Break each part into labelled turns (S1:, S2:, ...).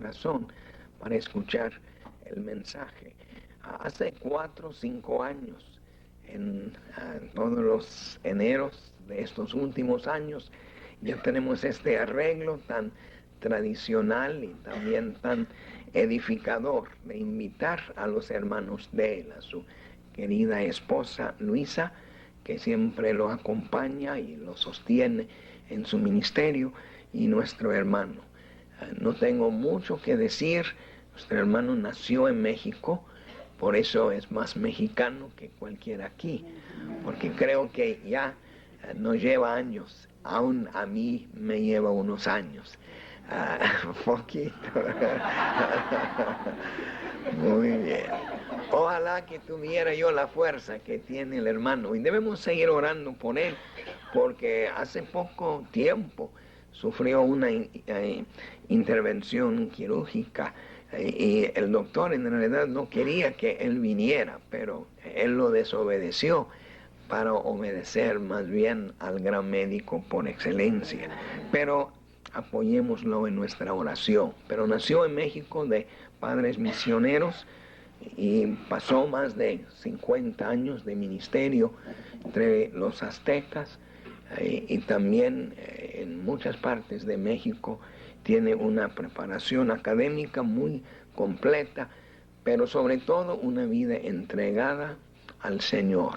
S1: corazón para escuchar el mensaje. Hace 4 o 5 años, en todos los eneros de estos últimos años, ya tenemos este arreglo tan tradicional y también tan edificador de invitar a los hermanos de él, a su querida esposa Luisa, que siempre lo acompaña y lo sostiene en su ministerio, y nuestro hermano. No tengo mucho que decir. Nuestro hermano nació en México, por eso es más mexicano que cualquiera aquí, porque creo que ya no lleva años, aún a mí me lleva unos años. Poquito. Muy bien. Ojalá que tuviera yo la fuerza que tiene el hermano, y debemos seguir orando por él, porque hace poco tiempo sufrió una intervención quirúrgica, y el doctor en realidad no quería que él viniera, pero él lo desobedeció para obedecer más bien al gran médico por excelencia. Pero apoyémoslo en nuestra oración. Pero nació en México de padres misioneros y pasó más de 50 años de ministerio entre los aztecas, y también en muchas partes de México. Tiene una preparación académica muy completa, pero sobre todo una vida entregada al Señor,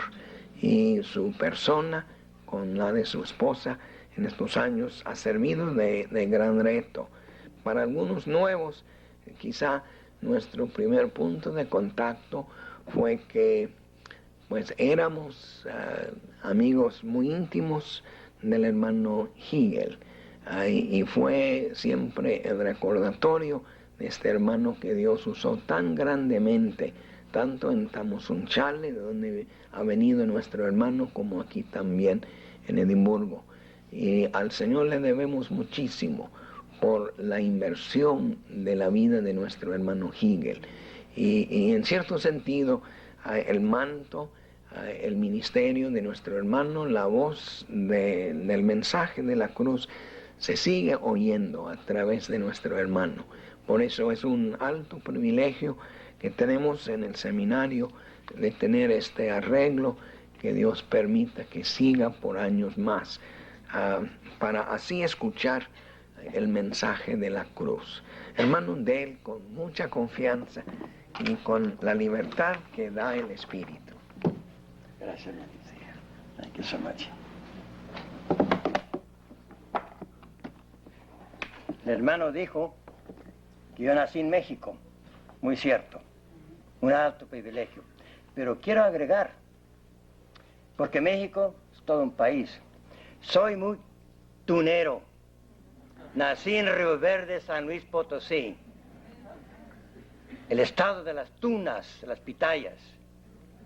S1: y su persona con la de su esposa en estos años ha servido de gran reto. Para algunos nuevos, quizá nuestro primer punto de contacto fue que pues éramos amigos muy íntimos del hermano Hegel, y fue siempre el recordatorio de este hermano que Dios usó tan grandemente, tanto en Tamazunchale, de donde ha venido nuestro hermano, como aquí también en Edimburgo. Y al Señor le debemos muchísimo por la inversión de la vida de nuestro hermano Hegel. Y en cierto sentido, el manto, el ministerio de nuestro hermano, la voz del mensaje de la cruz, se sigue oyendo a través de nuestro hermano. Por eso es un alto privilegio que tenemos en el seminario de tener este arreglo, que Dios permita que siga por años más, para así escuchar el mensaje de la cruz. Hermano, de él con mucha confianza y con la libertad que da el Espíritu.
S2: Gracias, thank you so much. El hermano dijo que yo nací en México, muy cierto, un alto privilegio. Pero quiero agregar, porque México es todo un país, soy muy tunero. Nací en Río Verde, San Luis Potosí, el estado de las tunas, de las pitayas.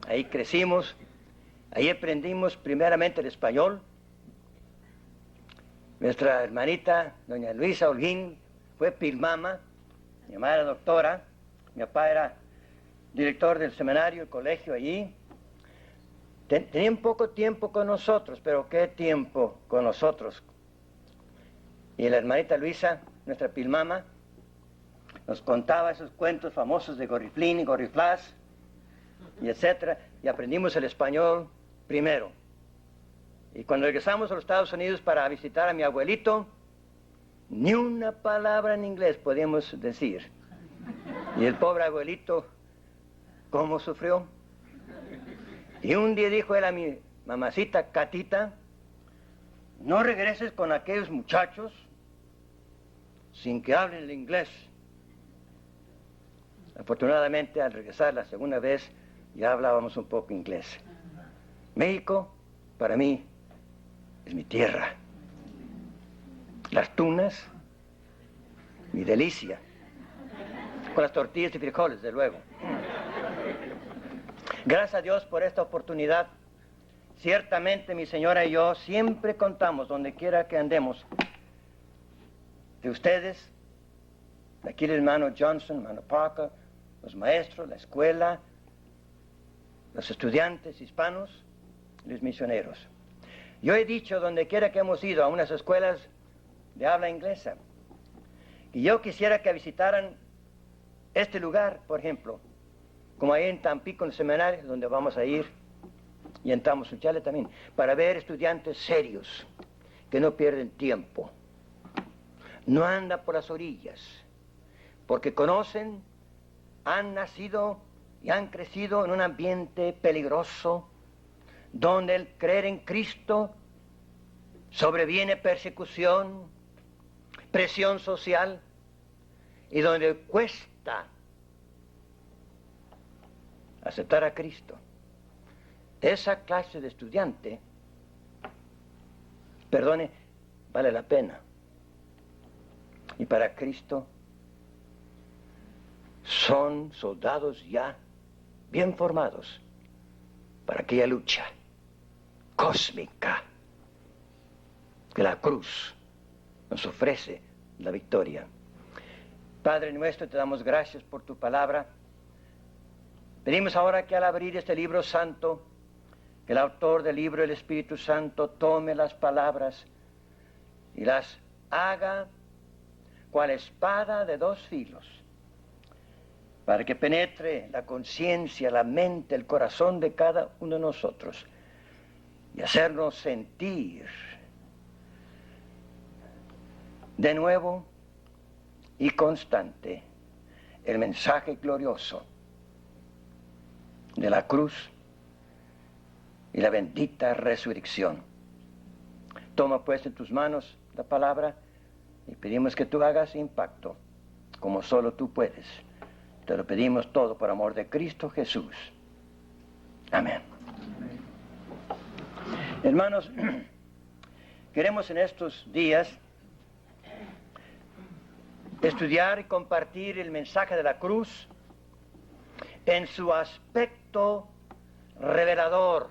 S2: Ahí crecimos, ahí aprendimos primeramente el español. Nuestra hermanita, doña Luisa Holguín, fue pilmama, mi mamá era doctora, mi papá era director del seminario, el colegio allí. Tenían poco tiempo con nosotros, pero qué tiempo con nosotros. Y la hermanita Luisa, nuestra pilmama, nos contaba esos cuentos famosos de Gorriflín y Gorriflás, y etcétera, y aprendimos el español primero. Y cuando regresamos a los Estados Unidos para visitar a mi abuelito, ni una palabra en inglés podíamos decir. Y el pobre abuelito, ¿cómo sufrió? Y un día dijo él a mi mamacita Catita, no regreses con aquellos muchachos sin que hablen el inglés. Afortunadamente, al regresar la segunda vez, ya hablábamos un poco inglés. México, para mí, es mi tierra. Las tunas, mi delicia. Con las tortillas de frijoles, de luego. Gracias a Dios por esta oportunidad. Ciertamente mi señora y yo siempre contamos, donde quiera que andemos, de ustedes, de aquí el hermano Johnson, hermano Parker, los maestros, la escuela, los estudiantes hispanos, los misioneros. Yo he dicho, donde quiera que hemos ido, a unas escuelas de habla inglesa, Y yo quisiera que visitaran este lugar, por ejemplo, como ahí en Tampico, en el seminario, donde vamos a ir, y entramos en Chale también, para ver estudiantes serios, que no pierden tiempo, no andan por las orillas, porque conocen, han nacido y han crecido en un ambiente peligroso, donde el creer en Cristo sobreviene persecución, presión social, y donde cuesta aceptar a Cristo. Esa clase de estudiante, perdone, vale la pena. Y para Cristo son soldados ya bien formados para aquella lucha cósmica que la cruz nos ofrece la victoria. Padre nuestro, te damos gracias por tu palabra. Pedimos ahora que al abrir este libro santo, que el autor del libro, el Espíritu Santo, tome las palabras y las haga cual espada de dos filos, para que penetre la conciencia, la mente, el corazón de cada uno de nosotros y hacernos sentir de nuevo y constante el mensaje glorioso de la cruz y la bendita resurrección. Toma pues en tus manos la palabra y pedimos que tú hagas impacto como solo tú puedes. Te lo pedimos todo por amor de Cristo Jesús. Amén. Hermanos, queremos en estos días estudiar y compartir el mensaje de la cruz en su aspecto revelador.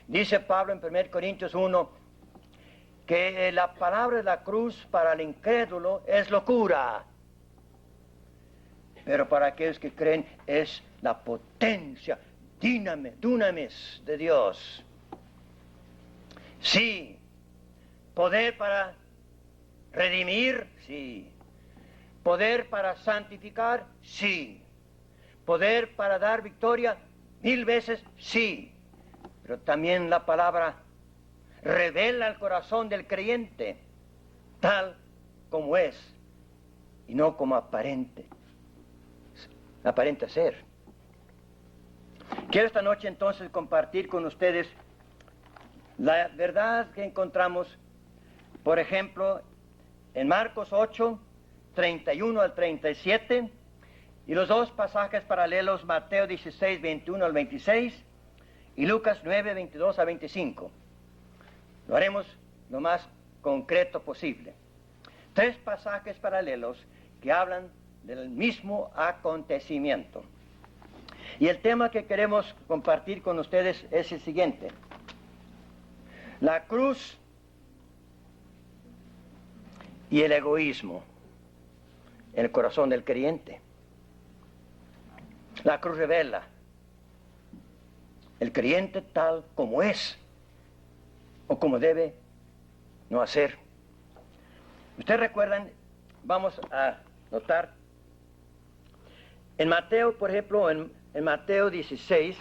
S2: Dice Pablo en 1 Corintios 1 que la palabra de la cruz para el incrédulo es locura, pero para aquellos que creen es la potencia, dunamis de Dios. Sí, poder para redimir, sí. Poder para santificar, sí. Poder para dar victoria, 1000 veces, sí. Pero también la palabra revela el corazón del creyente tal como es y no como aparenta ser. Quiero esta noche entonces compartir con ustedes la verdad que encontramos, por ejemplo, en Marcos 8, 31 al 37, y los dos pasajes paralelos, Mateo 16, 21 al 26, y Lucas 9, 22 a 25. Lo haremos lo más concreto posible. 3 pasajes paralelos que hablan del mismo acontecimiento. Y el tema que queremos compartir con ustedes es el siguiente: la cruz y el egoísmo en el corazón del creyente. La cruz revela el creyente tal como es o como debe no hacer. Ustedes recuerdan, vamos a notar, en Mateo, por ejemplo, en Mateo 16,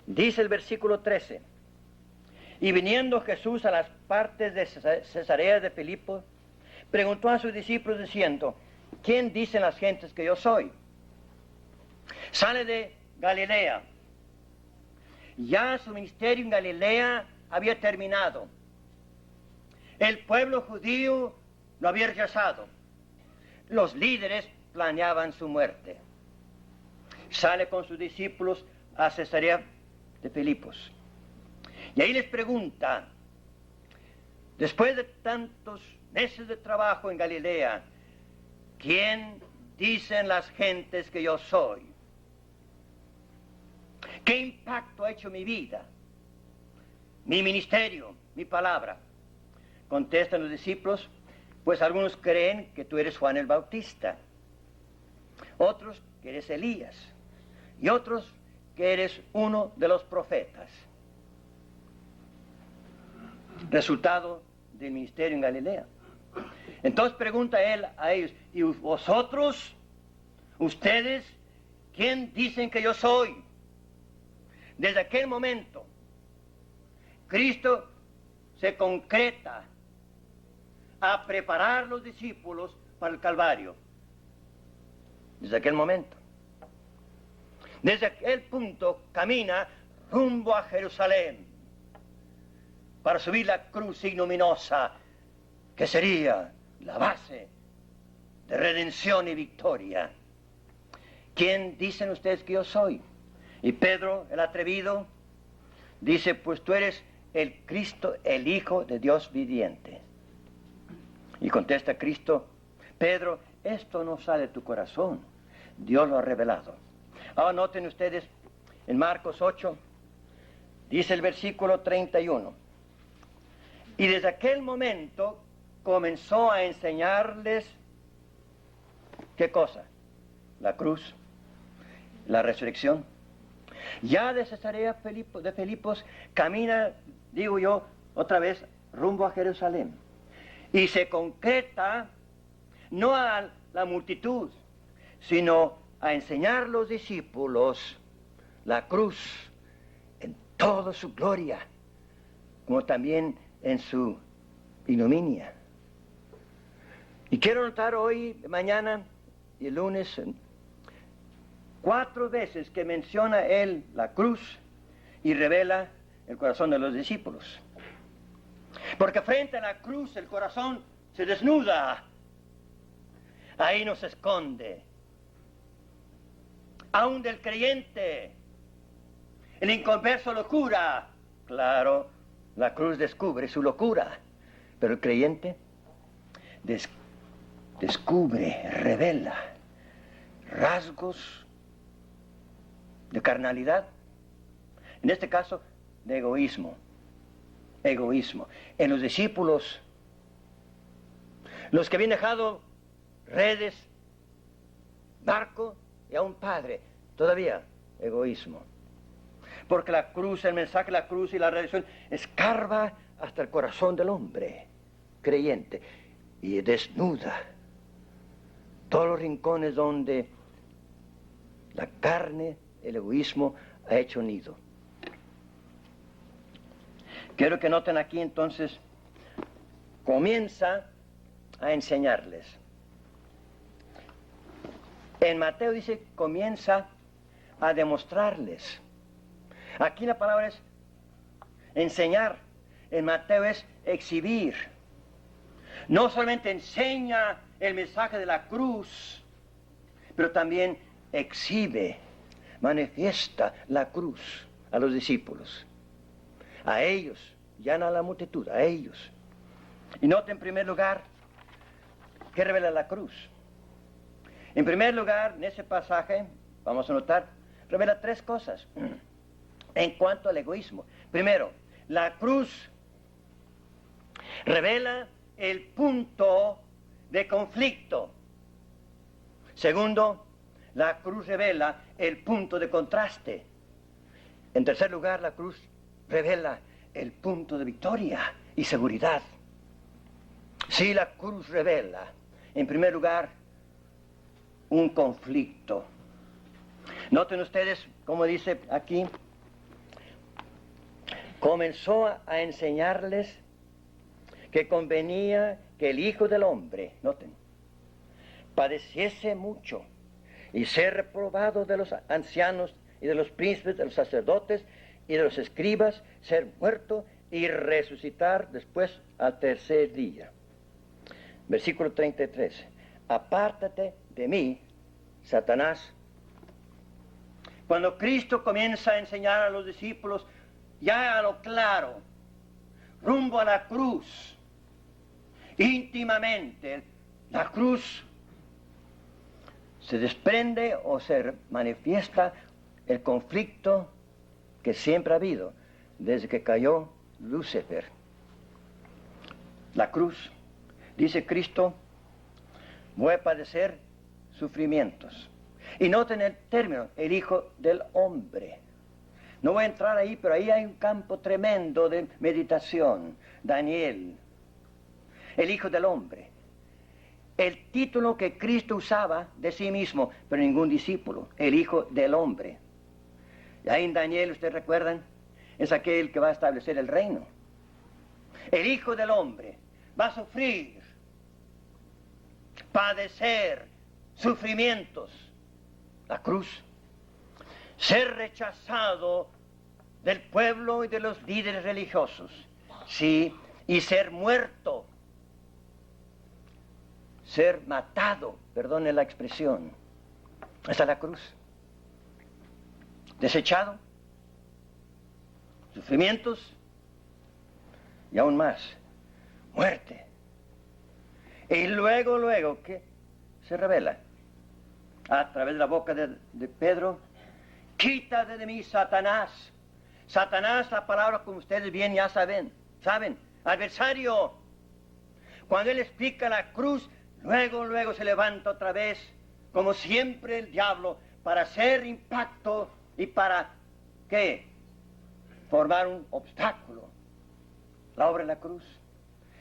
S2: dice el versículo 13, y viniendo Jesús a las partes de Cesarea de Filipo, preguntó a sus discípulos diciendo, ¿quién dicen las gentes que yo soy? Sale de Galilea. Ya su ministerio en Galilea había terminado. El pueblo judío lo había rechazado. Los líderes planeaban su muerte. Sale con sus discípulos a Cesarea de Filipos. Y ahí les pregunta, después de tantos meses de trabajo en Galilea, ¿quién dicen las gentes que yo soy? ¿Qué impacto ha hecho mi vida, mi ministerio, mi palabra? Contestan los discípulos, pues algunos creen que tú eres Juan el Bautista, otros que eres Elías, y otros que eres uno de los profetas. Resultado del ministerio en Galilea. Entonces pregunta él a ellos, ¿y vosotros, ustedes, quién dicen que yo soy? Desde aquel momento, Cristo se concreta a preparar los discípulos para el Calvario. Desde aquel momento. Desde aquel punto camina rumbo a Jerusalén para subir la cruz ignominiosa que sería la base de redención y victoria. ¿Quién dicen ustedes que yo soy? Y Pedro, el atrevido, dice, pues tú eres el Cristo, el Hijo de Dios viviente. Y contesta Cristo, Pedro, esto no sale de tu corazón, Dios lo ha revelado. Ahora noten ustedes, en Marcos 8, dice el versículo 31, y desde aquel momento comenzó a enseñarles, ¿qué cosa? La cruz, la resurrección. Ya de Cesarea de Filipos camina, digo yo, otra vez rumbo a Jerusalén. Y se concreta no a la multitud, sino a enseñar a los discípulos la cruz en toda su gloria, como también en su ignominia. Y quiero notar hoy, mañana y el lunes, 4 veces que menciona él la cruz y revela el corazón de los discípulos. Porque frente a la cruz el corazón se desnuda. Ahí no se esconde. Aún del creyente, el inconverso locura. Claro, la cruz descubre su locura, pero el creyente descubre, revela rasgos de carnalidad, en este caso de egoísmo. En los discípulos, los que habían dejado redes, barco y a un padre, todavía egoísmo. Porque la cruz, el mensaje de la cruz y la redención escarba hasta el corazón del hombre creyente y desnuda todos los rincones donde la carne, el egoísmo ha hecho nido. Quiero que noten aquí entonces, comienza a enseñarles. En Mateo dice, comienza a demostrarles. Aquí la palabra es enseñar. En Mateo es exhibir. No solamente enseña el mensaje de la cruz, pero también exhibe, manifiesta la cruz a los discípulos. A ellos, ya no a la multitud, a ellos. Y note en primer lugar, ¿qué revela la cruz? En primer lugar, en ese pasaje, vamos a notar, revela 3 cosas en cuanto al egoísmo. Primero, la cruz revela el punto de conflicto. Segundo, la cruz revela el punto de contraste. En tercer lugar, la cruz revela el punto de victoria y seguridad. Sí, la cruz revela, en primer lugar, un conflicto. Noten ustedes, como dice aquí, comenzó a enseñarles que convenía que el Hijo del Hombre, noten, padeciese mucho y ser reprobado de los ancianos y de los príncipes, de los sacerdotes y de los escribas, ser muerto y resucitar después al tercer día. Versículo 33. Apártate de mí, Satanás. Cuando Cristo comienza a enseñar a los discípulos, ya a lo claro, rumbo a la cruz, íntimamente, la cruz se desprende o se manifiesta el conflicto que siempre ha habido desde que cayó Lucifer. La cruz, dice Cristo, voy a padecer sufrimientos. Y noten el término, el Hijo del Hombre. No voy a entrar ahí, pero ahí hay un campo tremendo de meditación. Daniel, el Hijo del Hombre. el título que Cristo usaba de sí mismo, pero ningún discípulo, el Hijo del Hombre. Y ahí en Daniel, ¿ustedes recuerdan? Es aquel que va a establecer el reino. El Hijo del Hombre va a sufrir, padecer sufrimientos, la cruz, ser rechazado del pueblo y de los líderes religiosos, sí, y ser muerto, ser matado, perdone la expresión, hasta la cruz, desechado, sufrimientos y aún más, muerte. Y luego que se revela a través de la boca de Pedro: quítate de mí, Satanás. Satanás, la palabra como ustedes bien ya saben, adversario. Cuando él explica la cruz, luego se levanta otra vez, como siempre el diablo, para hacer impacto y para, ¿qué? Formar un obstáculo. La obra de la cruz.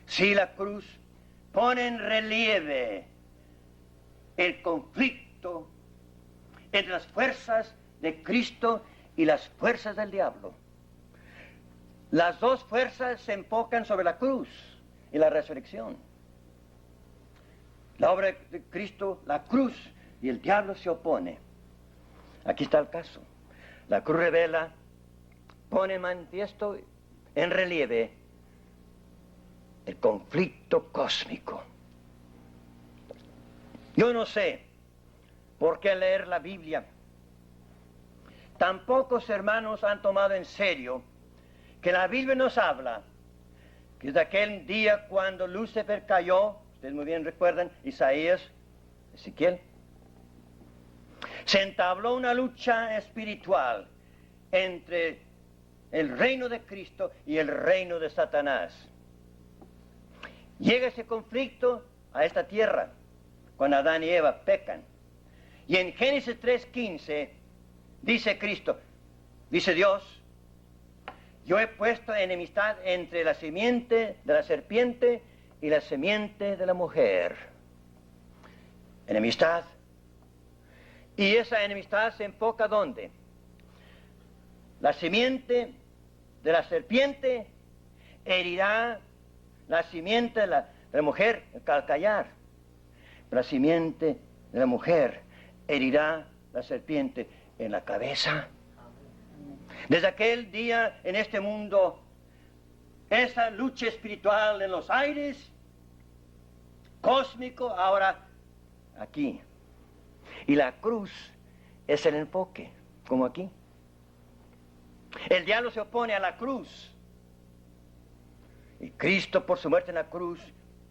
S2: Sí, la cruz pone en relieve el conflicto entre las fuerzas de Cristo y las fuerzas del diablo. Las dos fuerzas se enfocan sobre la cruz y la resurrección. La obra de Cristo, la cruz, y el diablo se opone. Aquí está el caso. La cruz revela, pone en manifiesto, en relieve, el conflicto cósmico. Yo no sé por qué leer la Biblia tan pocos hermanos han tomado en serio que la Biblia nos habla que desde aquel día cuando Lucifer cayó, ustedes muy bien recuerdan, Isaías, Ezequiel, se entabló una lucha espiritual entre el reino de Cristo y el reino de Satanás. Llega ese conflicto a esta tierra cuando Adán y Eva pecan. Y en Génesis 3:15 dice Cristo, dice Dios: yo he puesto enemistad entre la simiente de la serpiente y la simiente de la mujer. Enemistad. Y esa enemistad se enfoca ¿dónde? La simiente de la serpiente herirá la simiente de la mujer, el calcayar. La simiente de la mujer herirá la serpiente en la cabeza. Desde aquel día en este mundo, esa lucha espiritual en los aires, cósmico, ahora aquí. Y la cruz es el enfoque, como aquí. El diablo se opone a la cruz. Y Cristo, por su muerte en la cruz,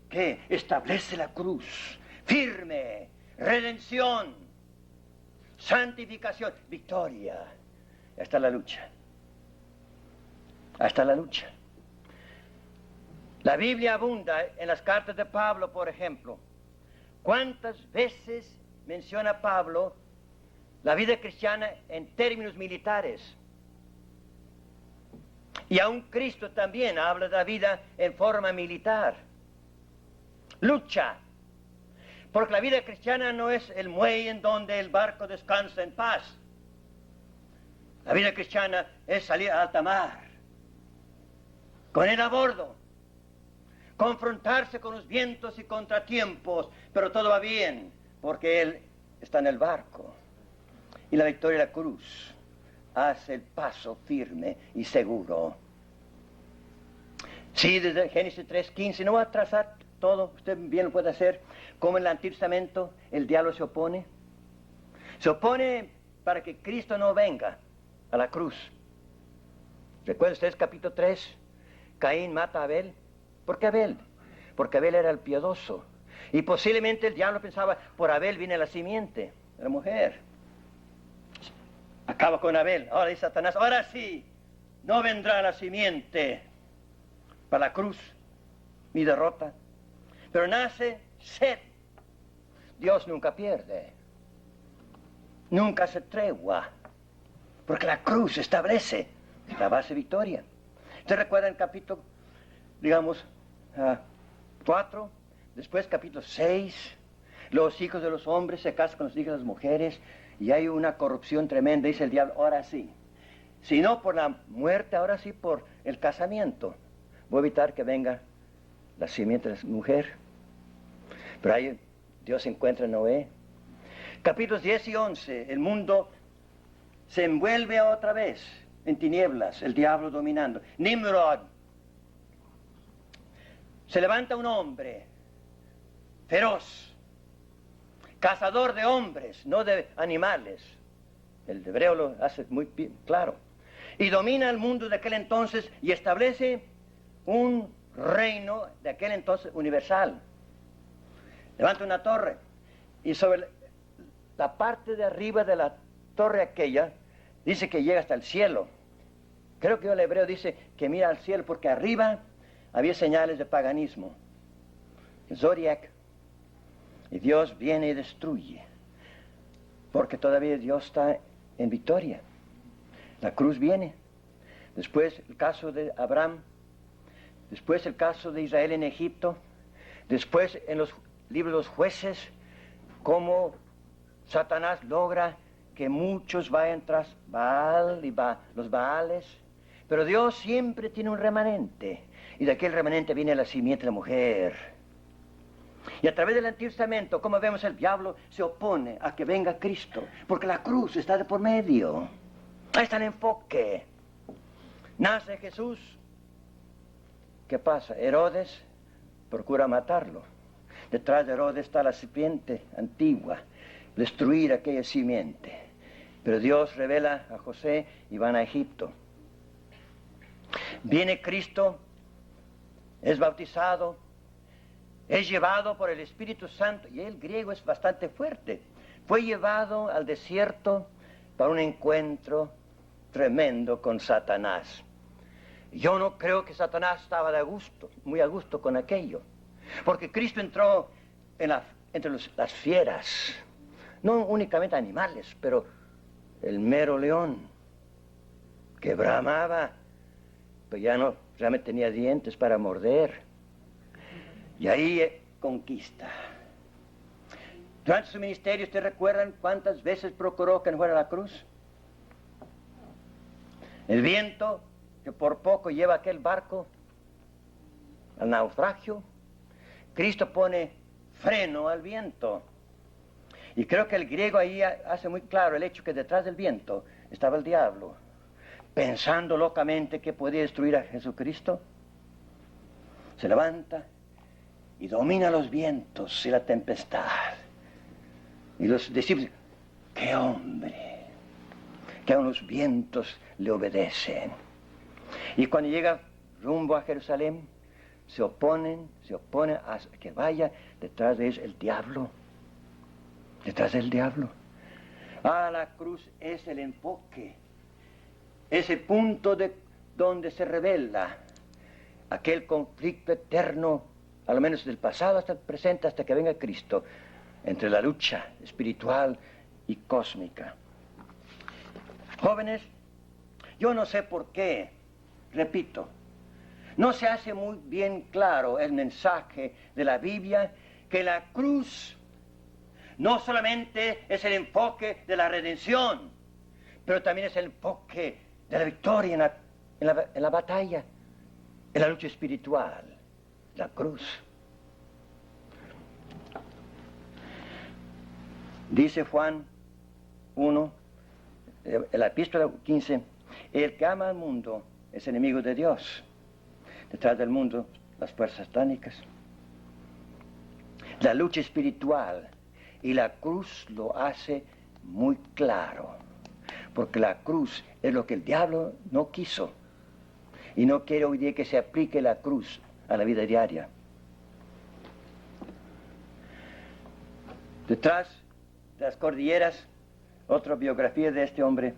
S2: ¿qué? Establece la cruz firme, redención, santificación, victoria. Hasta la lucha. Hasta la lucha. La Biblia abunda en las cartas de Pablo, por ejemplo. ¿Cuántas veces menciona Pablo la vida cristiana en términos militares? Y aún Cristo también habla de la vida en forma militar. Lucha. Porque la vida cristiana no es el muelle en donde el barco descansa en paz. La vida cristiana es salir a alta mar, con él a bordo, confrontarse con los vientos y contratiempos, pero todo va bien, porque él está en el barco. Y la victoria de la cruz hace el paso firme y seguro. Sí, desde Génesis 3:15, no va a trazar todo, usted bien lo puede hacer, como en el Antiguo Testamento el diablo se opone. Se opone para que Cristo no venga a la cruz. ¿Recuerdan ustedes capítulo 3? Caín mata a Abel. ¿Por qué Abel? Porque Abel era el piadoso. Y posiblemente el diablo pensaba, por Abel viene la simiente, la mujer. Acaba con Abel. Ahora dice Satanás, ahora sí, no vendrá la simiente para la cruz, mi derrota. Pero nace Set. Dios nunca pierde. Nunca se tregua. Porque la cruz establece la base de victoria. ¿Usted recuerda el capítulo, digamos, 4? Después capítulo 6, Los hijos de los hombres se casan con los hijos de las mujeres y hay una corrupción tremenda, dice el diablo, ahora sí. Si no por la muerte, ahora sí por el casamiento. Voy a evitar que venga la simiente de la mujer. Pero ahí Dios encuentra a Noé. Capítulos 10 y 11, el mundo se envuelve otra vez en tinieblas, el diablo dominando. Nimrod. Se levanta un hombre feroz, cazador de hombres, no de animales. El hebreo lo hace muy claro. Y domina el mundo de aquel entonces y establece un reino de aquel entonces universal. Levanta una torre y sobre la parte de arriba de la torre aquella dice que llega hasta el cielo. Creo que el hebreo dice que mira al cielo porque arriba había señales de paganismo. El Zodiac. Y Dios viene y destruye. Porque todavía Dios está en victoria. La cruz viene. Después el caso de Abraham. Después el caso de Israel en Egipto. Después en los libros de los jueces, cómo Satanás logra que muchos vayan tras Baal y los Baales. Pero Dios siempre tiene un remanente. Y de aquel remanente viene la simiente de la mujer. Y a través del Antiguo Testamento, como vemos, el diablo se opone a que venga Cristo. Porque la cruz está de por medio. Ahí está el enfoque. Nace Jesús. ¿Qué pasa? Herodes procura matarlo. Detrás de Herodes está la serpiente antigua. Destruir aquella simiente. Pero Dios revela a José y van a Egipto. Viene Cristo, es bautizado, es llevado por el Espíritu Santo, y el griego es bastante fuerte. Fue llevado al desierto para un encuentro tremendo con Satanás. Yo no creo que Satanás estaba muy a gusto con aquello, porque Cristo entró entre las fieras, no únicamente animales, pero el mero león, que bramaba, pero ya no realmente tenía dientes para morder. Y ahí conquista. Durante su ministerio, ¿ustedes recuerdan cuántas veces procuró que no fuera a la cruz? El viento, que por poco lleva aquel barco al naufragio. Cristo pone freno al viento. Y creo que el griego ahí hace muy claro el hecho que detrás del viento estaba el diablo, pensando locamente que podía destruir a Jesucristo. Se levanta y domina los vientos y la tempestad. Y los discípulos, ¡qué hombre! Que aun los vientos le obedecen. Y cuando llega rumbo a Jerusalén, se oponen a que vaya detrás de ellos el diablo. Detrás del diablo. La cruz es el enfoque. Es el punto donde se revela aquel conflicto eterno, a lo menos del pasado hasta el presente, hasta que venga Cristo, entre la lucha espiritual y cósmica. Jóvenes, yo no sé por qué, repito, no se hace muy bien claro el mensaje de la Biblia, que la cruz no solamente es el enfoque de la redención, pero también es el enfoque de la victoria en la batalla, en la lucha espiritual, la cruz. Dice Juan 1, en la epístola 15, el que ama al mundo es enemigo de Dios. Detrás del mundo, las fuerzas satánicas. La lucha espiritual y la cruz lo hace muy claro, porque la cruz es lo que el diablo no quiso, y no quiere hoy día que se aplique la cruz a la vida diaria. Detrás de las cordilleras, otra biografía de este hombre,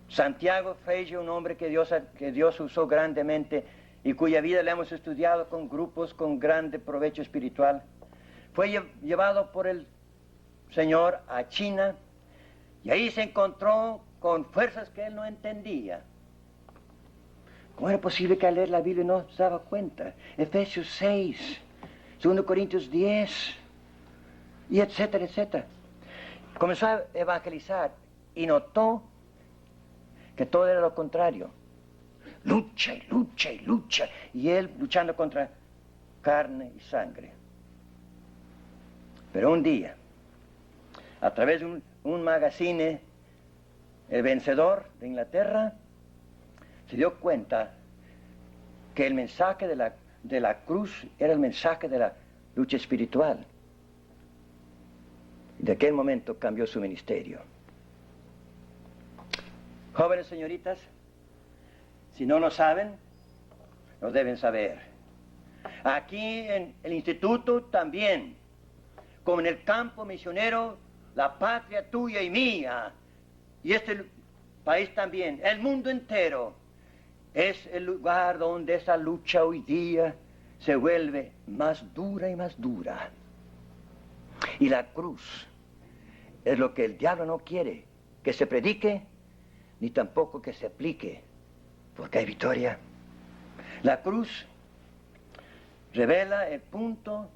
S2: Santiago Freyre, un hombre que Dios usó grandemente y cuya vida le hemos estudiado con grupos con grande provecho espiritual. Fue llevado por el Señor a China y ahí se encontró con fuerzas que él no entendía. ¿Cómo era posible que al leer la Biblia no se daba cuenta? Efesios 6, 2 Corintios 10. y etcétera, etcétera. Comenzó a evangelizar y notó que todo era lo contrario. Lucha y lucha y lucha. Y él luchando contra carne y sangre. Pero un día, a través de un magazine, El Vencedor de Inglaterra, se dio cuenta que el mensaje de la cruz era el mensaje de la lucha espiritual. De aquel momento cambió su ministerio. Jóvenes señoritas, si no lo saben, lo deben saber. Aquí en el instituto también, como en el campo misionero, la patria tuya y mía, y este país también, el mundo entero, es el lugar donde esa lucha hoy día se vuelve más dura y más dura. Y la cruz es lo que el diablo no quiere que se predique, ni tampoco que se aplique, porque hay victoria. La cruz revela el punto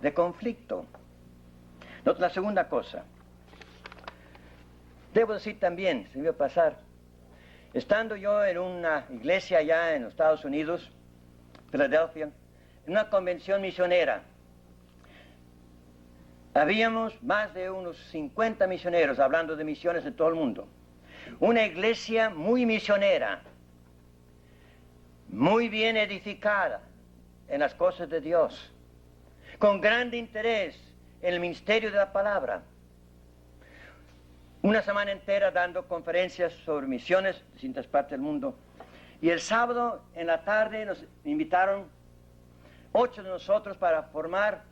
S2: de conflicto. Nota la segunda cosa. Debo decir también, se me iba a pasar, estando yo en una iglesia allá en los Estados Unidos, Filadelfia, en una convención misionera, habíamos más de unos 50 misioneros hablando de misiones en todo el mundo. Una iglesia muy misionera, muy bien edificada en las cosas de Dios, con grande interés en el ministerio de la palabra. Una semana entera dando conferencias sobre misiones en distintas partes del mundo. Y el sábado en la tarde nos invitaron 8 de nosotros para formar,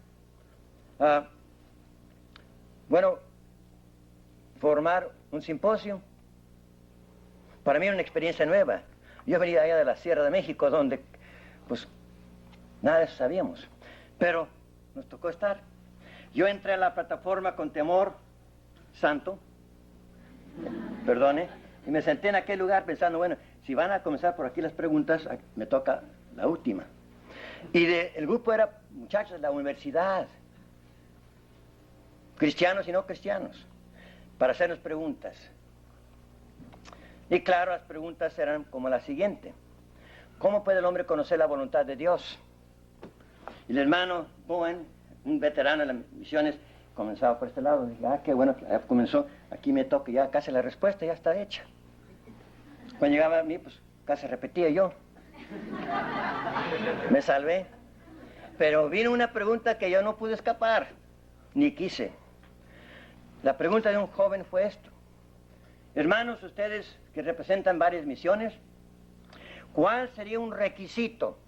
S2: formar un simposio. Para mí era una experiencia nueva. Yo venía allá de la Sierra de México, donde pues nada de eso sabíamos. Pero nos tocó estar. Yo entré a la plataforma con temor santo, perdone, y me senté en aquel lugar pensando, bueno, si van a comenzar por aquí las preguntas, me toca la última. Y el grupo era muchachos de la universidad, cristianos y no cristianos, para hacernos preguntas. Y claro, las preguntas eran como la siguiente: ¿cómo puede el hombre conocer la voluntad de Dios? Y el hermano Bowen, un veterano de las misiones, comenzaba por este lado. Dije, qué bueno, ya comenzó, aquí me toca, ya casi la respuesta ya está hecha. Cuando llegaba a mí, pues casi repetía yo. Me salvé. Pero vino una pregunta que yo no pude escapar, ni quise. La pregunta de un joven fue esto: hermanos, ustedes que representan varias misiones, ¿cuál sería un requisito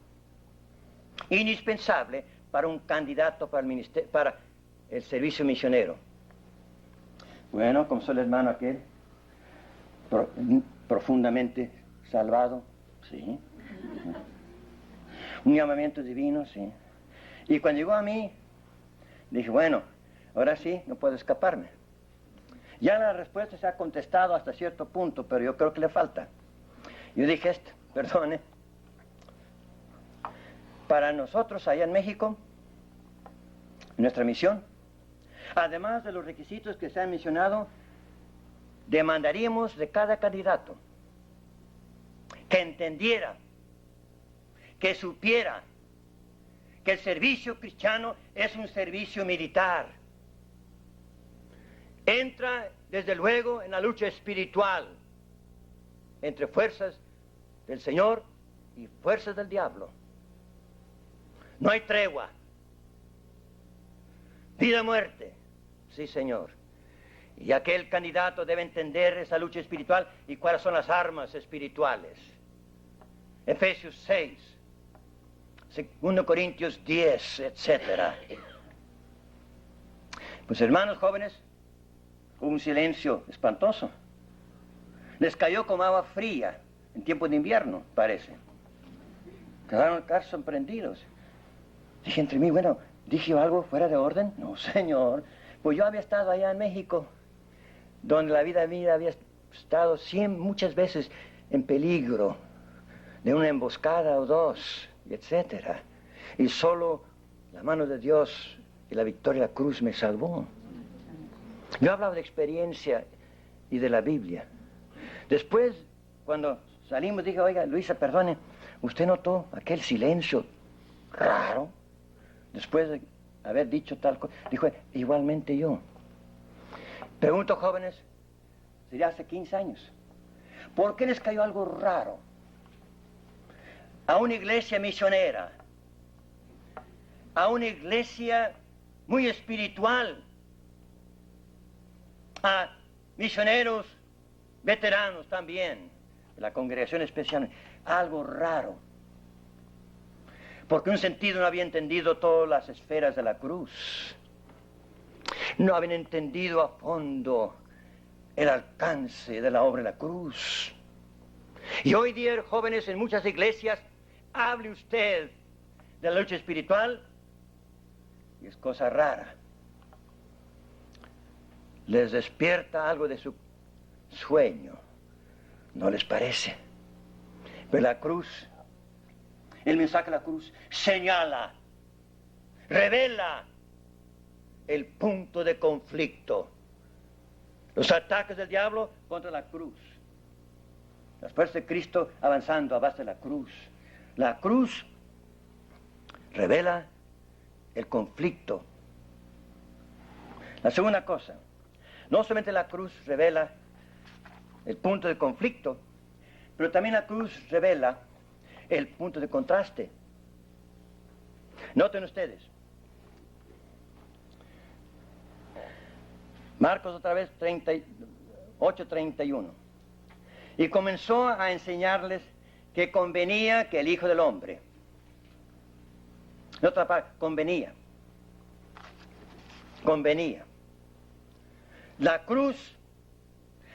S2: indispensable para un candidato para el ministerio, para el servicio misionero? Bueno, como soy el hermano aquel, profundamente salvado, sí. Un llamamiento divino, sí. Y cuando llegó a mí, dije, bueno, ahora sí, no puedo escaparme. Ya la respuesta se ha contestado hasta cierto punto, pero yo creo que le falta. Yo dije esto, perdone. Para nosotros allá en México, nuestra misión, además de los requisitos que se han mencionado, demandaríamos de cada candidato que entendiera, que supiera que el servicio cristiano es un servicio militar. Entra, desde luego, en la lucha espiritual entre fuerzas del Señor y fuerzas del diablo. No hay tregua. Vida o muerte. Sí, Señor. Y aquel candidato debe entender esa lucha espiritual y cuáles son las armas espirituales. Efesios 6, 2 Corintios 10, etc. Pues hermanos jóvenes, hubo un silencio espantoso. Les cayó como agua fría en tiempo de invierno, parece. Quedaron sorprendidos. Dije entre mí, bueno, ¿dije algo fuera de orden? No, señor. Pues yo había estado allá en México, donde la vida mía había estado muchas veces en peligro de una emboscada o dos, etcétera. Y solo la mano de Dios y la victoria de la cruz me salvó. Yo hablaba de experiencia y de la Biblia. Después, cuando salimos, dije, oiga, Luisa, perdone, ¿usted notó aquel silencio raro? Después de haber dicho tal cosa, dijo, igualmente yo. Pregunto, jóvenes, sería hace 15 años, ¿por qué les cayó algo raro a una iglesia misionera, a una iglesia muy espiritual, a misioneros veteranos también, de la congregación especial, algo raro? Porque en un sentido no había entendido todas las esferas de la cruz. No habían entendido a fondo el alcance de la obra de la cruz. Y hoy día, jóvenes, en muchas iglesias, hable usted de la lucha espiritual y es cosa rara. Les despierta algo de su sueño, ¿no les parece? Pero la cruz, el mensaje de la cruz, señala, revela el punto de conflicto. Los ataques del diablo contra la cruz. Las fuerzas de Cristo avanzando a base de la cruz. La cruz revela el conflicto. La segunda cosa, no solamente la cruz revela el punto de conflicto, pero también la cruz revela el punto de contraste. Noten ustedes. Marcos otra vez 8:31. Y comenzó a enseñarles que convenía que el Hijo del Hombre, en otra parte, convenía. La cruz,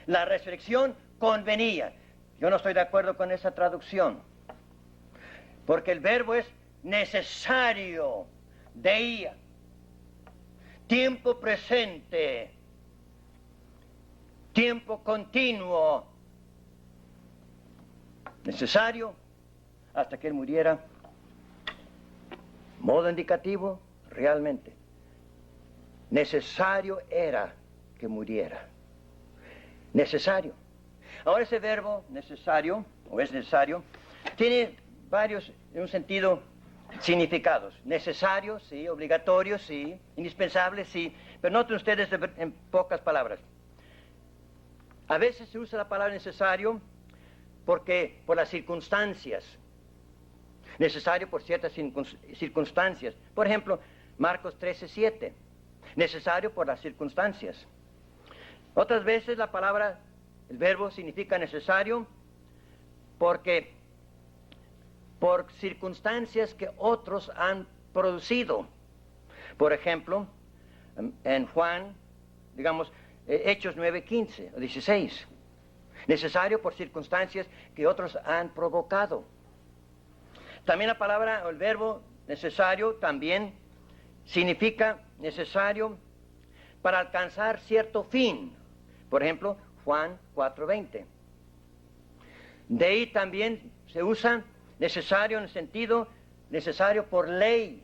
S2: la resurrección convenía. Yo no estoy de acuerdo con esa traducción, porque el verbo es necesario, deía, tiempo presente, tiempo continuo, necesario hasta que él muriera. Modo indicativo, realmente. Necesario era que muriera. Necesario. Ahora ese verbo necesario, o es necesario, tiene varios, en un sentido, significados. Necesario, sí. Obligatorio, sí. Indispensable, sí. Pero noten ustedes en pocas palabras. A veces se usa la palabra necesario porque por las circunstancias. Necesario por ciertas circunstancias. Por ejemplo, Marcos 13:7. Necesario por las circunstancias. Otras veces la palabra, el verbo significa necesario porque por circunstancias que otros han producido. Por ejemplo, en Juan, digamos, Hechos 9:15 o 16. Necesario por circunstancias que otros han provocado. También la palabra o el verbo necesario también significa necesario para alcanzar cierto fin. Por ejemplo, Juan 4:20. De ahí también se usa necesario en el sentido necesario por ley.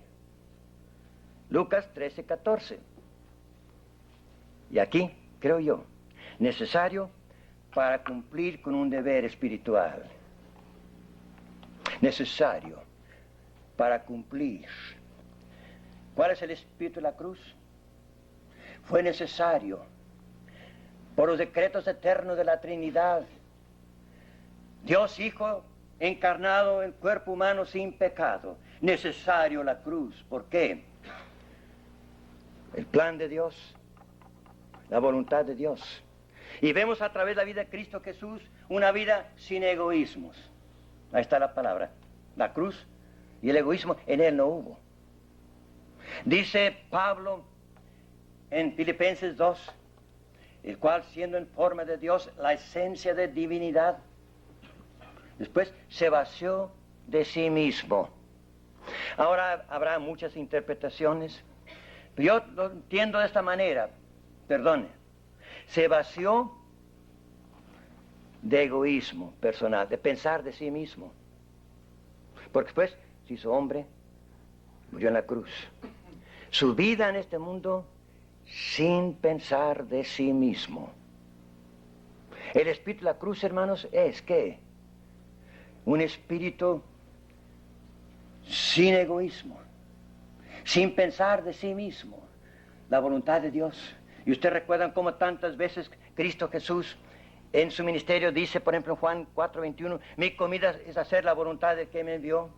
S2: Lucas 13:14. Y aquí, creo yo, necesario para cumplir con un deber espiritual. Necesario para cumplir. ¿Cuál es el espíritu de la cruz? Fue necesario por los decretos eternos de la Trinidad. Dios Hijo encarnado en cuerpo humano sin pecado. Necesario la cruz. ¿Por qué? El plan de Dios, la voluntad de Dios. Y vemos a través de la vida de Cristo Jesús una vida sin egoísmos. Ahí está la palabra. La cruz y el egoísmo en él no hubo. Dice Pablo en Filipenses 2, el cual siendo en forma de Dios la esencia de divinidad, después se vació de sí mismo. Ahora habrá muchas interpretaciones, pero yo lo entiendo de esta manera. Perdone, se vació de egoísmo personal, de pensar de sí mismo. Porque después se hizo hombre, murió en la cruz. su vida en este mundo sin pensar de sí mismo. El espíritu de la cruz, hermanos, es ¿qué? Un espíritu sin egoísmo, sin pensar de sí mismo, la voluntad de Dios. Y ustedes recuerdan cómo tantas veces Cristo Jesús en su ministerio dice, por ejemplo, en Juan 4:21, mi comida es hacer la voluntad del que me envió.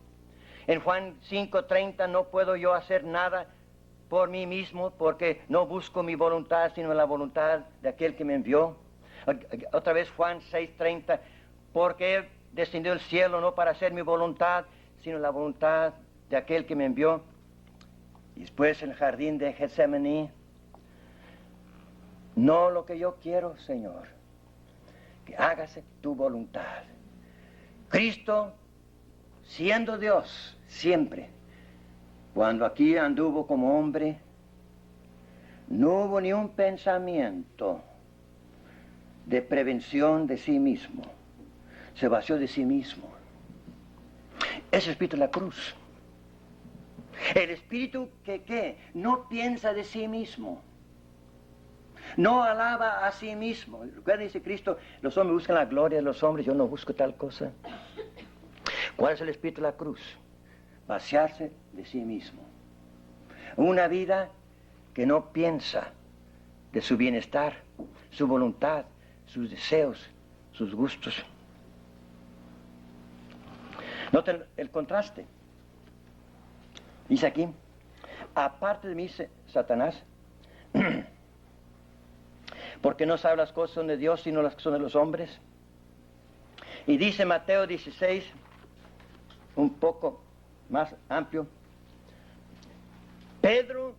S2: En Juan 5:30, no puedo yo hacer nada por mí mismo, porque no busco mi voluntad, sino la voluntad de aquel que me envió. Otra vez Juan 6:30, porque he descendido del cielo no para hacer mi voluntad, sino la voluntad de aquel que me envió. Y después en el jardín de Getsemaní, no lo que yo quiero, Señor, que hágase tu voluntad. Cristo, siendo Dios siempre, cuando aquí anduvo como hombre, no hubo ni un pensamiento de prevención de sí mismo. Se vació de sí mismo. Es el espíritu de la cruz. El espíritu que no piensa de sí mismo. No alaba a sí mismo. Recuerden, dice Cristo, los hombres buscan la gloria de los hombres, yo no busco tal cosa. ¿Cuál es el espíritu de la cruz? Vaciarse de sí mismo. Una vida que no piensa de su bienestar, su voluntad, sus deseos, sus gustos. Noten el contraste. Dice aquí, aparte de mí, Satanás, porque no sabe las cosas son de Dios, sino las que son de los hombres. Y dice Mateo 16, un poco más amplio, Pedro,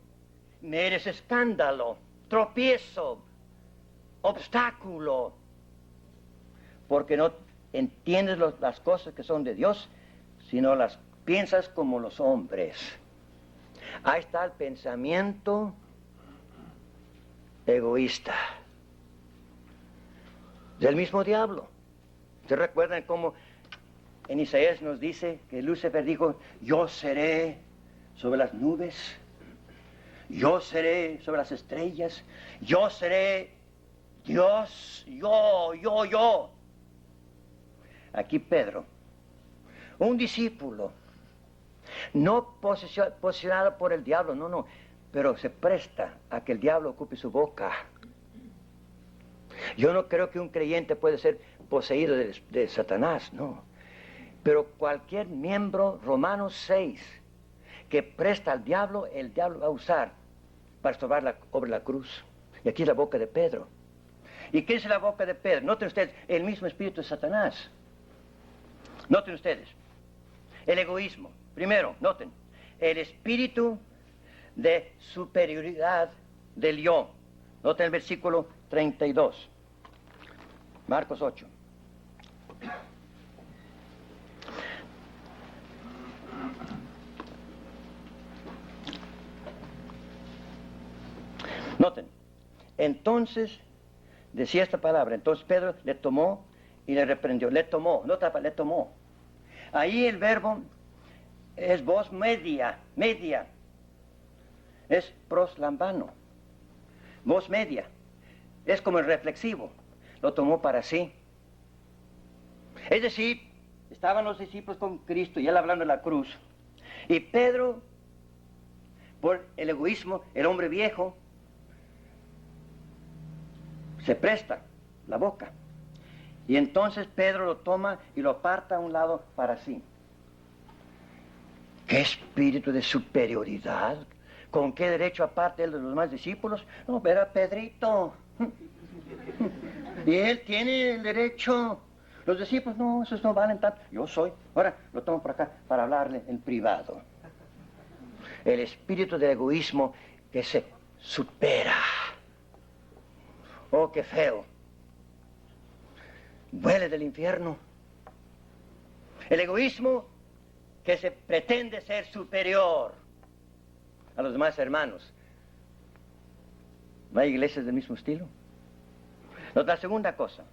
S2: me eres escándalo, tropiezo, obstáculo, porque no entiendes las cosas que son de Dios, sino las piensas como los hombres. Ahí está el pensamiento egoísta del mismo diablo. ¿Se recuerdan cómo en Isaías nos dice que Lucifer dijo, yo seré sobre las nubes, yo seré sobre las estrellas, yo seré Dios, yo? Aquí Pedro, un discípulo, no posicionado por el diablo, no, pero se presta a que el diablo ocupe su boca. Yo no creo que un creyente puede ser poseído de Satanás, no. Pero cualquier miembro, Romanos 6, que presta al diablo, el diablo va a usar para estorbar la obra de la cruz. Y aquí es la boca de Pedro. ¿Y qué es la boca de Pedro? Noten ustedes, el mismo espíritu de Satanás. Noten ustedes, el egoísmo. Primero, noten, el espíritu de superioridad del yo. Noten el versículo 32. Marcos 8. Noten, entonces decía esta palabra, entonces Pedro le tomó y le reprendió. Le tomó, no tapa, le tomó. Ahí el verbo es voz media, es proslambano, voz media, es como el reflexivo, lo tomó para sí. Es decir, estaban los discípulos con Cristo y él hablando de la cruz, y Pedro, por el egoísmo, el hombre viejo, se presta la boca. Y entonces Pedro lo toma y lo aparta a un lado para sí. ¿Qué espíritu de superioridad? ¿Con qué derecho aparte él de los demás discípulos? No, pero a Pedrito. Y él tiene el derecho. Los discípulos, no, esos no valen tanto. Yo soy. Ahora lo tomo por acá para hablarle en privado. El espíritu de egoísmo que se supera. Oh, qué feo. Huele del infierno. El egoísmo que se pretende ser superior a los demás hermanos. ¿No hay iglesias del mismo estilo? La segunda cosa,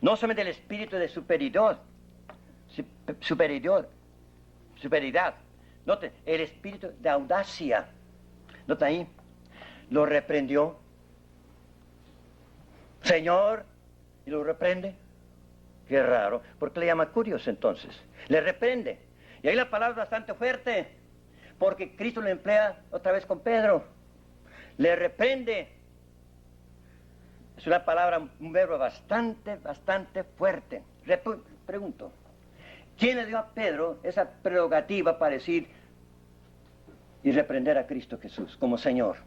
S2: no solamente el espíritu de superioridad. Note, el espíritu de audacia. ¿Nota ahí? Lo reprendió. Señor, y lo reprende. Qué raro. ¿Por qué le llama curioso entonces? Le reprende. Y ahí la palabra es bastante fuerte, porque Cristo lo emplea otra vez con Pedro. Le reprende. Es una palabra, un verbo bastante fuerte. Pregunto, ¿quién le dio a Pedro esa prerrogativa para decir y reprender a Cristo Jesús como Señor?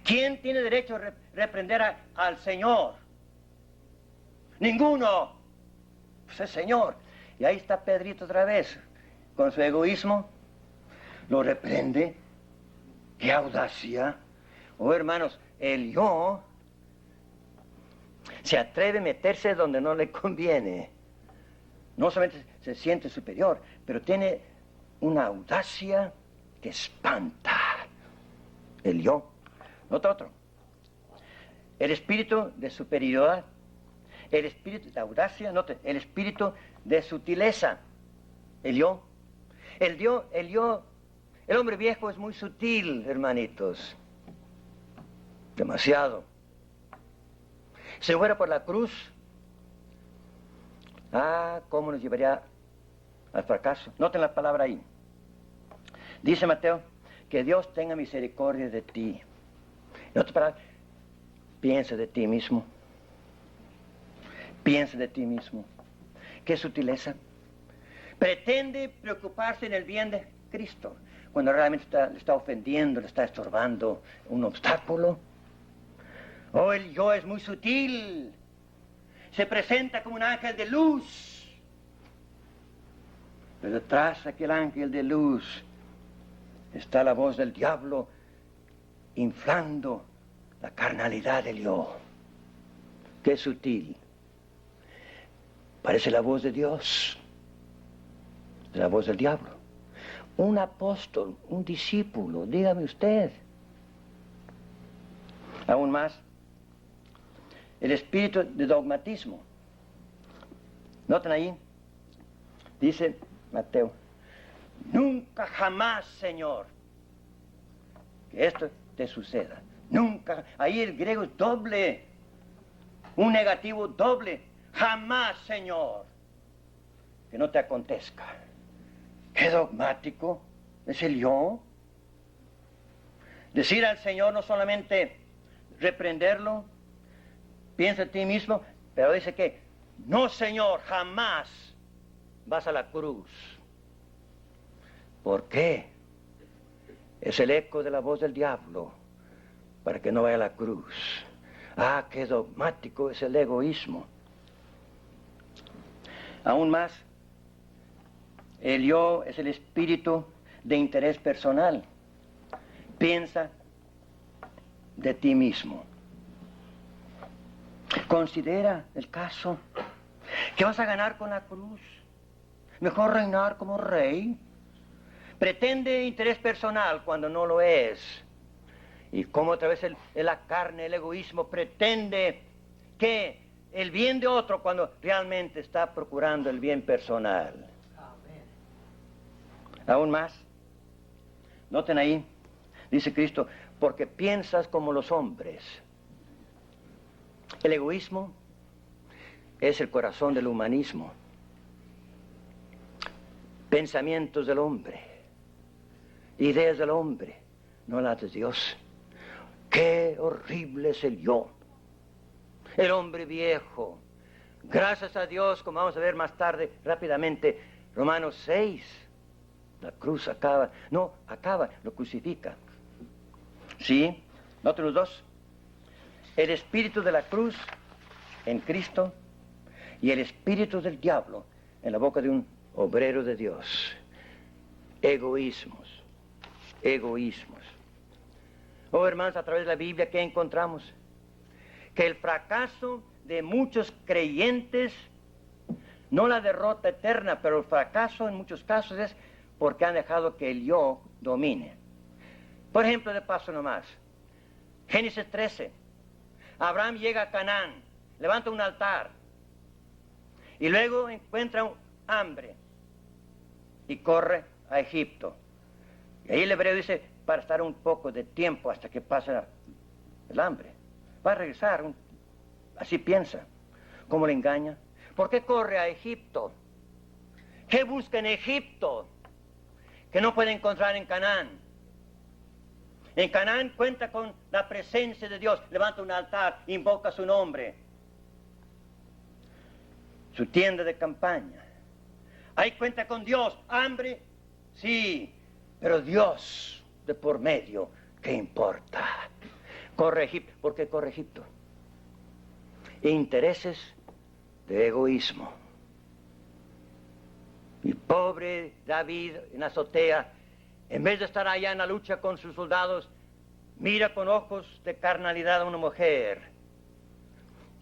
S2: ¿Quién tiene derecho a reprender al Señor? Ninguno. Pues el Señor. Y ahí está Pedrito otra vez, con su egoísmo, lo reprende. ¡Qué audacia! Oh, hermanos, el yo se atreve a meterse donde no le conviene. No solamente se siente superior, pero tiene una audacia que espanta. El yo. Nota otro. El espíritu de superioridad, el espíritu de audacia, note, el espíritu de sutileza. El yo. El hombre viejo es muy sutil, hermanitos. Demasiado. Si fuera por la cruz, cómo nos llevaría al fracaso. Noten la palabra ahí. Dice Mateo, que Dios tenga misericordia de ti. En otras palabras, piensa de ti mismo. Piensa de ti mismo. Qué sutileza. Pretende preocuparse en el bien de Cristo, cuando realmente le está ofendiendo, le está estorbando un obstáculo. Oh, el yo es muy sutil. Se presenta como un ángel de luz. Pero detrás de aquel ángel de luz está la voz del diablo inflando la carnalidad del yo. Qué sutil. Parece la voz de Dios, la voz del diablo. Un apóstol, un discípulo, dígame usted. Aún más, el espíritu de dogmatismo. Noten ahí, dice Mateo, nunca jamás, Señor, que esto te suceda. Nunca. Ahí el griego es doble, un negativo doble. Jamás, Señor, que no te acontezca. Qué dogmático es el yo. Decir al Señor no solamente reprenderlo, piensa en ti mismo, pero dice que no, Señor, jamás vas a la cruz. ¿Por qué? Es el eco de la voz del diablo para que no vaya a la cruz. Qué dogmático es el egoísmo. Aún más, el yo es el espíritu de interés personal. Piensa de ti mismo. Considera el caso. ¿Qué vas a ganar con la cruz? Mejor reinar como rey. Pretende interés personal cuando no lo es. Y como otra vez la carne, el egoísmo, pretende que el bien de otro cuando realmente está procurando el bien personal. Amén. Aún más, noten ahí, dice Cristo, porque piensas como los hombres. El egoísmo es el corazón del humanismo. Pensamientos del hombre, ideas del hombre, no las de Dios. Qué horrible es el yo. El hombre viejo. Gracias a Dios, como vamos a ver más tarde, rápidamente, Romanos 6. La cruz acaba, lo crucifica. ¿Sí? Noten los dos. El espíritu de la cruz en Cristo y el espíritu del diablo en la boca de un obrero de Dios. Egoísmos. Oh, hermanos, a través de la Biblia, ¿qué encontramos? Que el fracaso de muchos creyentes, no la derrota eterna, pero el fracaso en muchos casos es porque han dejado que el yo domine. Por ejemplo, de paso nomás, Génesis 13, Abraham llega a Canaán, levanta un altar, y luego encuentra hambre, y corre a Egipto. Y ahí el hebreo dice, para estar un poco de tiempo hasta que pase el hambre. Va a regresar, así piensa. ¿Cómo le engaña? ¿Por qué corre a Egipto? ¿Qué busca en Egipto que no puede encontrar en Canaán? En Canaán cuenta con la presencia de Dios, levanta un altar, invoca su nombre. Su tienda de campaña. Ahí cuenta con Dios. Hambre, sí, pero Dios de por medio, ¿qué importa? Corre a Egipto. ¿Por qué corre a Egipto? Intereses de egoísmo. Y pobre David en la azotea, en vez de estar allá en la lucha con sus soldados, mira con ojos de carnalidad a una mujer.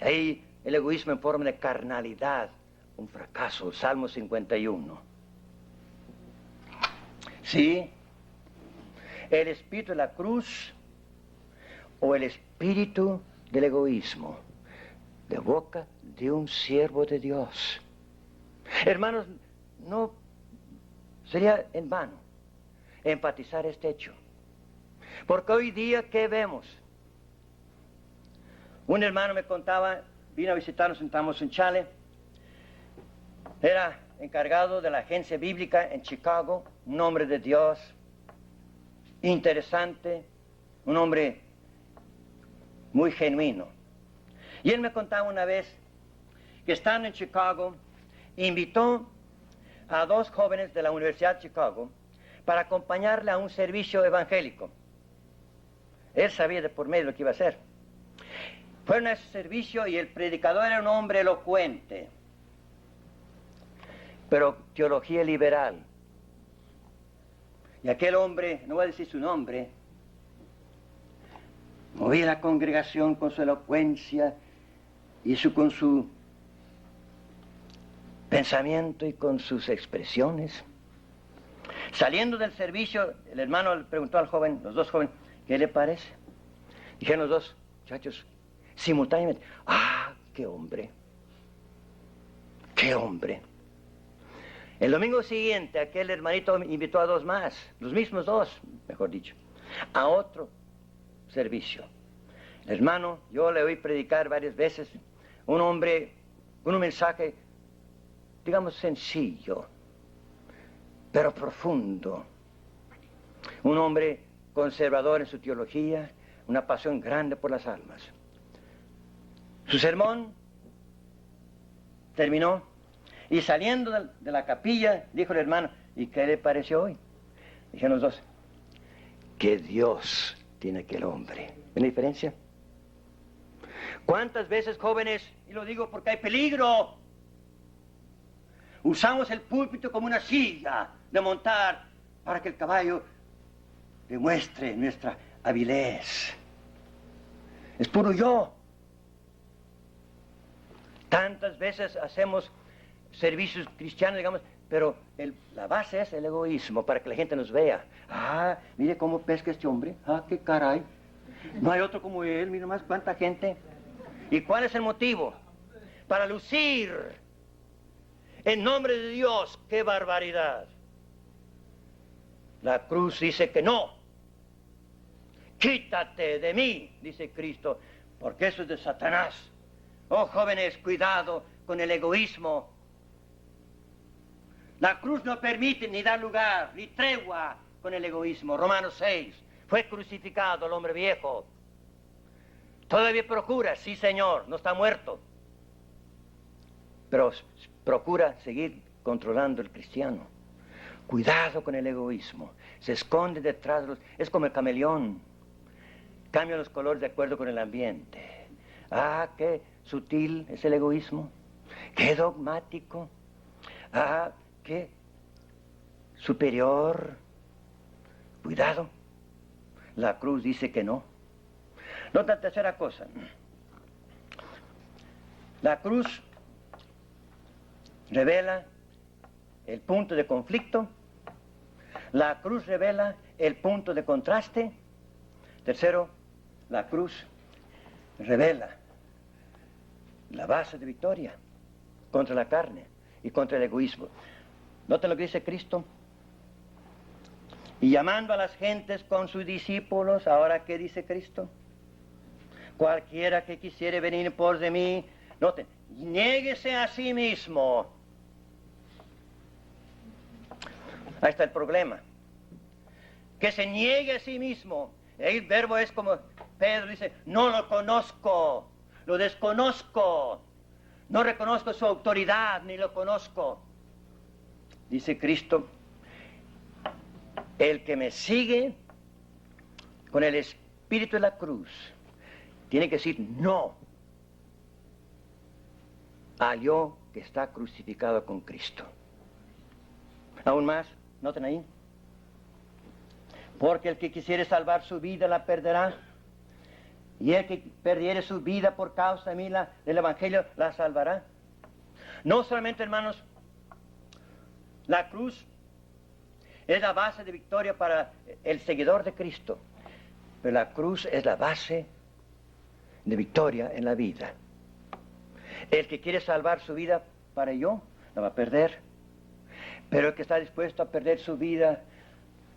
S2: Ahí el egoísmo en forma de carnalidad, un fracaso. Salmo 51. Sí, el espíritu de la cruz o el espíritu del egoísmo, de boca de un siervo de Dios. Hermanos, no sería en vano enfatizar este hecho. Porque hoy día, ¿qué vemos? Un hermano me contaba, vino a visitarnos, sentamos en Chale, era encargado de la agencia bíblica en Chicago, un hombre de Dios, interesante, un hombre muy genuino. Y él me contaba una vez que estando en Chicago, invitó a 2 jóvenes de la Universidad de Chicago para acompañarle a un servicio evangélico. Él sabía de por medio lo que iba a hacer. Fueron a ese servicio y el predicador era un hombre elocuente, pero teología liberal. Y aquel hombre, no voy a decir su nombre, movía la congregación con su elocuencia y con su pensamiento y con sus expresiones. Saliendo del servicio, el hermano le preguntó al joven, los 2 jóvenes, ¿qué le parece? Dijeron los 2 muchachos simultáneamente, ¡ah, qué hombre! ¡Qué hombre! El domingo siguiente, aquel hermanito invitó a 2 más, los mismos 2, mejor dicho, a otro servicio. El hermano, yo le oí predicar varias veces, un hombre con un mensaje, digamos, sencillo, pero profundo. Un hombre conservador en su teología, una pasión grande por las almas. Su sermón terminó y saliendo de la capilla, dijo el hermano, ¿y qué le pareció hoy? Dijeron los 2, que Dios tiene aquel hombre. ¿Ven la diferencia? ¿Cuántas veces, jóvenes, y lo digo porque hay peligro, usamos el púlpito como una silla de montar para que el caballo demuestre nuestra avidez? Es puro yo. Tantas veces hacemos servicios cristianos, digamos, pero la base es el egoísmo, para que la gente nos vea. Ah, mire cómo pesca este hombre. Ah, qué caray. No hay otro como él, mire más cuánta gente. ¿Y cuál es el motivo? Para lucir en nombre de Dios. ¡Qué barbaridad! La cruz dice que no. Quítate de mí, dice Cristo, porque eso es de Satanás. Oh, jóvenes, cuidado con el egoísmo. La cruz no permite ni da lugar, ni tregua con el egoísmo. Romanos 6, fue crucificado el hombre viejo. Todavía procura, sí señor, no está muerto, pero procura seguir controlando el cristiano. Cuidado con el egoísmo, se esconde detrás de los... Es como el camaleón, cambia los colores de acuerdo con el ambiente. Ah, qué sutil es el egoísmo, qué dogmático, ah, qué superior. Cuidado, la cruz dice que no. Nota tercera cosa, la cruz revela el punto de conflicto, la cruz revela el punto de contraste. Tercero, la cruz revela la base de victoria contra la carne y contra el egoísmo. Noten lo que dice Cristo. y llamando a las gentes con sus discípulos, ahora ¿qué dice Cristo? Cualquiera que quisiere venir por de mí, noten, niéguese a sí mismo. Ahí está el problema. Que se niegue a sí mismo. El verbo es como Pedro dice, no lo conozco, lo desconozco, no reconozco su autoridad, ni lo conozco. Dice Cristo, el que me sigue con el espíritu de la cruz, tiene que decir no al yo que está crucificado con Cristo. Aún más, noten ahí. Porque el que quisiere salvar su vida la perderá. Y el que perdiere su vida por causa de mí, del Evangelio, la salvará. No solamente, hermanos, la cruz es la base de victoria para el seguidor de Cristo. Pero la cruz es la base de victoria en la vida. El que quiere salvar su vida para yo, la va a perder. Pero el que está dispuesto a perder su vida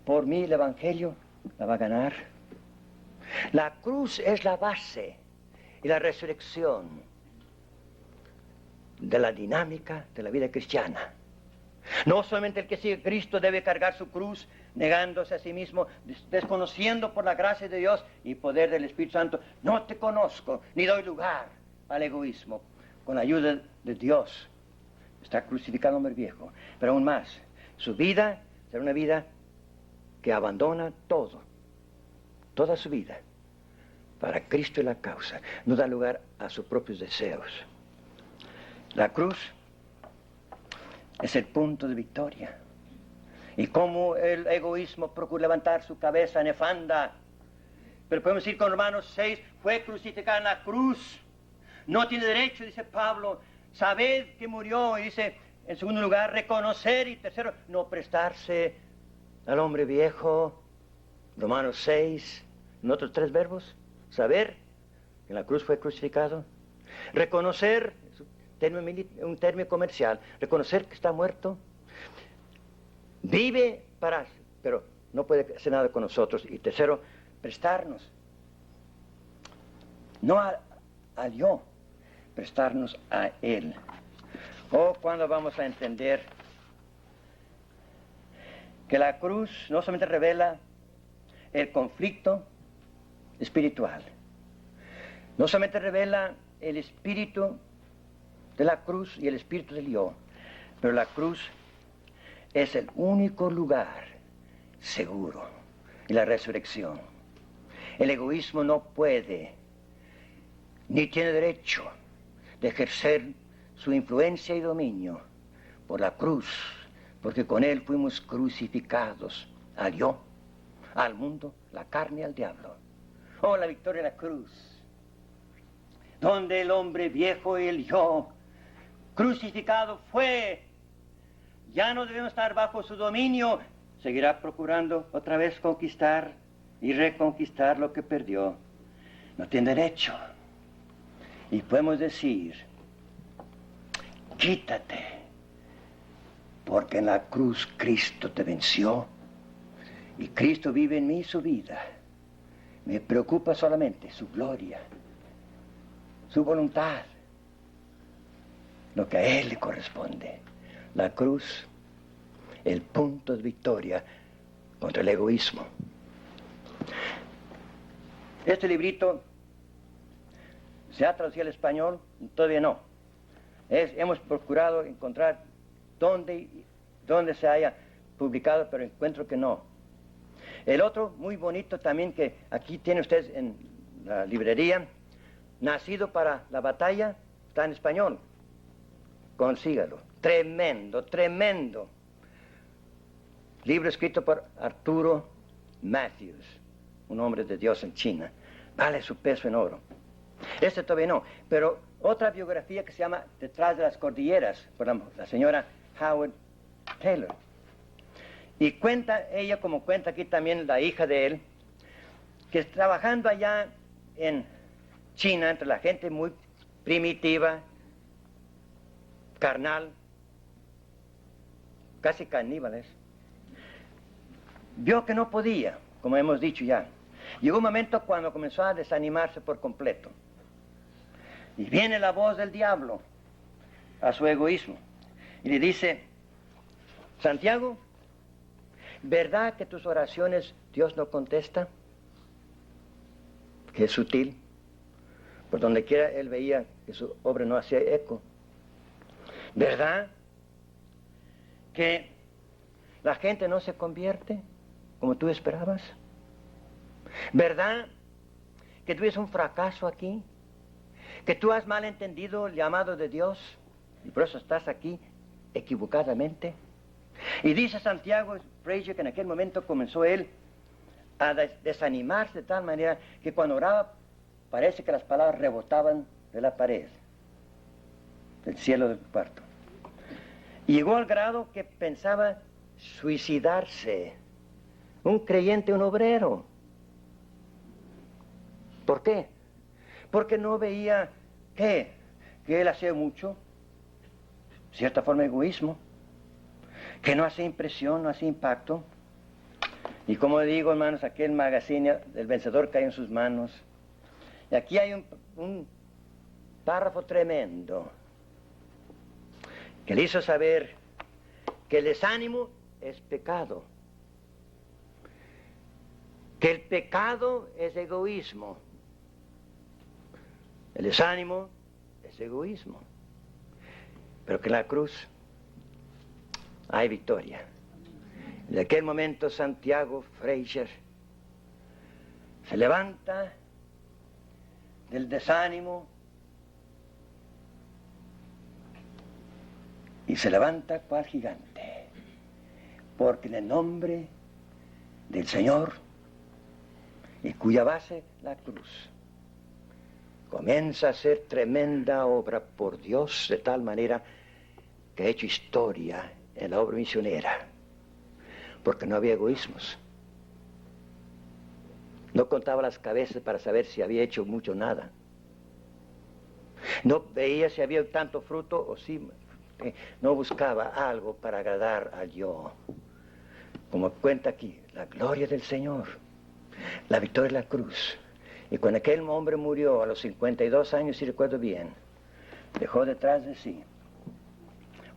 S2: por mí, el Evangelio, la va a ganar. La cruz es la base y la resurrección de la dinámica de la vida cristiana. No solamente el que sigue a Cristo debe cargar su cruz, negándose a sí mismo, desconociendo por la gracia de Dios y poder del Espíritu Santo, no te conozco, ni doy lugar al egoísmo. Con la ayuda de Dios está crucificado el hombre viejo. Pero aún más, su vida será una vida que abandona todo, toda su vida, para Cristo y la causa. No da lugar a sus propios deseos. La cruz es el punto de victoria. Y como el egoísmo procura levantar su cabeza nefanda. Pero podemos decir con Romanos 6, fue crucificada en la cruz. No tiene derecho, dice Pablo, sabed que murió. Y dice, en segundo lugar, reconocer. Y tercero, no prestarse al hombre viejo. Romanos 6, en otros 3 verbos. Saber que en la cruz fue crucificado. Reconocer, un término comercial, reconocer que está muerto. Vive para, pero no puede hacer nada con nosotros. Y tercero, prestarnos. No al yo, prestarnos a Él. ¿Cuándo vamos a entender que la cruz no solamente revela el conflicto espiritual, no solamente revela el espíritu de la cruz y el espíritu del yo, pero la cruz es el único lugar seguro y la resurrección. El egoísmo no puede ni tiene derecho de ejercer su influencia y dominio por la cruz, porque con él fuimos crucificados al yo, al mundo, la carne y al diablo. La victoria de la cruz, donde el hombre viejo y el yo crucificado fue. Ya no debemos estar bajo su dominio. Seguirá procurando otra vez conquistar y reconquistar lo que perdió. No tiene derecho. Y podemos decir, quítate, porque en la cruz Cristo te venció y Cristo vive en mí su vida. Me preocupa solamente su gloria, su voluntad, lo que a Él le corresponde. La cruz, el punto de victoria contra el egoísmo. Este librito se ha traducido al español, todavía no. Hemos procurado encontrar dónde se haya publicado, pero encuentro que no. El otro, muy bonito también, que aquí tiene usted en la librería, Nacido para la batalla, está en español. Consígalo. Tremendo, tremendo. Libro escrito por Arturo Matthews, un hombre de Dios en China. Vale su peso en oro. Este todavía no, pero otra biografía que se llama Detrás de las Cordilleras, por la señora Howard Taylor. Y cuenta ella, como cuenta aquí también la hija de él, que trabajando allá en China, entre la gente muy primitiva, carnal, casi caníbales, vio que no podía, como hemos dicho ya. Llegó un momento cuando comenzó a desanimarse por completo. Y viene la voz del diablo a su egoísmo y le dice: Santiago, ¿verdad que tus oraciones Dios no contesta? Que es sutil. Por donde quiera él veía que su obra no hacía eco. ¿Verdad que la gente no se convierte como tú esperabas? ¿Verdad que tú eres un fracaso aquí? ¿Que tú has malentendido el llamado de Dios y por eso estás aquí equivocadamente? Y dice Santiago Frazier que en aquel momento comenzó él a desanimarse de tal manera que cuando oraba parece que las palabras rebotaban de la pared, del cielo del cuarto. Y llegó al grado que pensaba suicidarse. Un creyente, un obrero. ¿Por qué? Porque no veía que él hacía mucho, cierta forma de egoísmo, que no hacía impresión, no hacía impacto. Y como digo, hermanos, aquel magazine del vencedor cayó en sus manos. Y aquí hay un párrafo tremendo que le hizo saber que el desánimo es pecado, que el pecado es egoísmo, el desánimo es egoísmo, pero que en la cruz hay victoria. En aquel momento Santiago Frazier se levanta del desánimo y se levanta cual gigante, porque en el nombre del Señor, y cuya base la cruz, comienza a ser tremenda obra por Dios, de tal manera que ha hecho historia en la obra misionera, porque no había egoísmos. No contaba las cabezas para saber si había hecho mucho o nada. No veía si había tanto fruto o si no buscaba algo para agradar al yo. Como cuenta aquí, la gloria del Señor, la victoria de la cruz. Y cuando aquel hombre murió a los 52 años, si recuerdo bien, dejó detrás de sí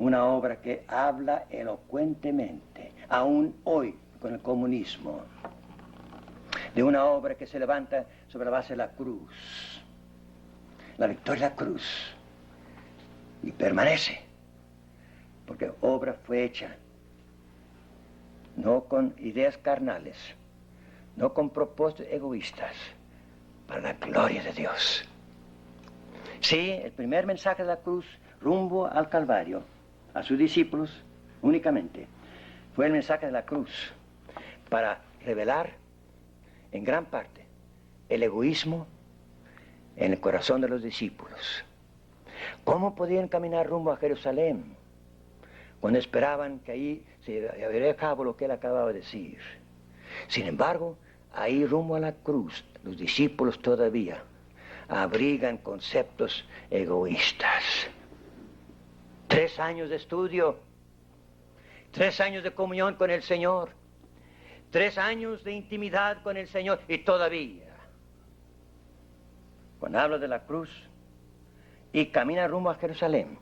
S2: una obra que habla elocuentemente, aún hoy con el comunismo, de una obra que se levanta sobre la base de la cruz, la victoria de la cruz, y permanece, porque obra fue hecha, no con ideas carnales, no con propósitos egoístas, para la gloria de Dios. Sí, el primer mensaje de la cruz rumbo al Calvario, a sus discípulos únicamente, fue el mensaje de la cruz para revelar en gran parte el egoísmo en el corazón de los discípulos. ¿Cómo podían caminar rumbo a Jerusalén cuando esperaban que ahí se llevaría a cabo lo que él acababa de decir? Sin embargo, ahí rumbo a la cruz, los discípulos todavía abrigan conceptos egoístas. 3 años de estudio, 3 años de comunión con el Señor, 3 años de intimidad con el Señor, y todavía, cuando habla de la cruz y camina rumbo a Jerusalén,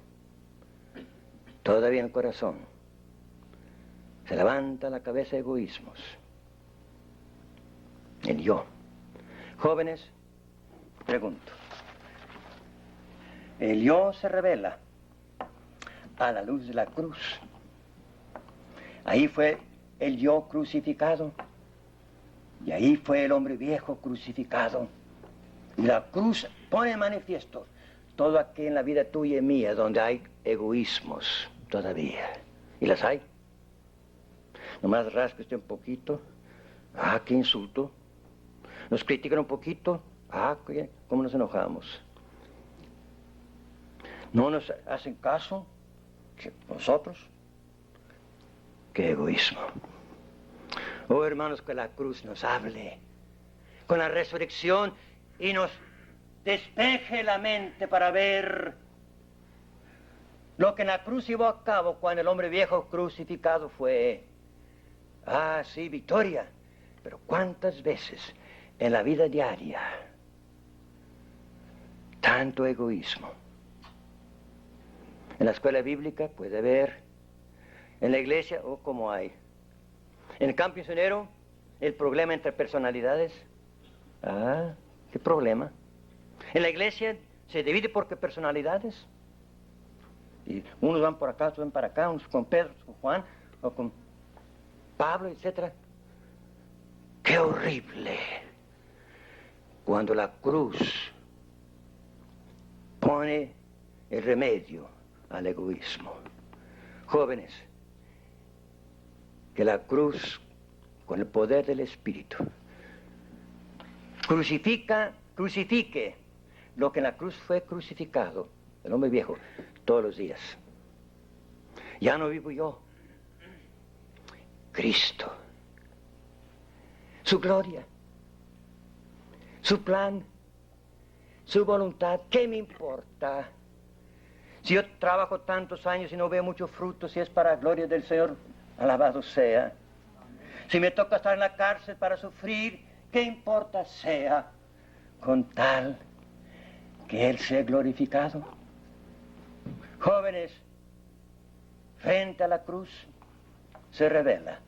S2: todavía en el corazón se levanta la cabeza de egoísmos, el yo. Jóvenes, pregunto, el yo se revela a la luz de la cruz. Ahí fue el yo crucificado, y ahí fue el hombre viejo crucificado. Y la cruz pone en manifiesto todo aquello en la vida tuya y mía donde hay egoísmos todavía. Y las hay. Nomás rasque usted un poquito. Ah, qué insulto. Nos critican un poquito. Ah, cómo nos enojamos. No nos hacen caso. Nosotros. Qué egoísmo. Oh, hermanos, que la cruz nos hable con la resurrección y nos despeje la mente para ver lo que en la cruz llevó a cabo cuando el hombre viejo crucificado fue Ah, sí, victoria. Pero ¿cuántas veces en la vida diaria tanto egoísmo? En la escuela bíblica puede haber, en la iglesia, oh, como hay. En el campo misionero, el problema entre personalidades. Ah, ¿qué problema? En la iglesia se divide por qué personalidades. Y unos van por acá, otros van para acá, unos con Pedro, otros con Juan, o con Pablo, etc. ¡Qué horrible! Cuando la cruz pone el remedio al egoísmo. Jóvenes, que la cruz, con el poder del Espíritu, crucifique lo que en la cruz fue crucificado, el hombre viejo, todos los días. Ya no vivo yo, Cristo, su gloria, su plan, su voluntad. ¿Qué me importa? Si yo trabajo tantos años y no veo mucho fruto, si es para la gloria del Señor, alabado sea. Si me toca estar en la cárcel para sufrir, ¿qué importa sea? Con tal que Él sea glorificado. Jóvenes, frente a la cruz se revela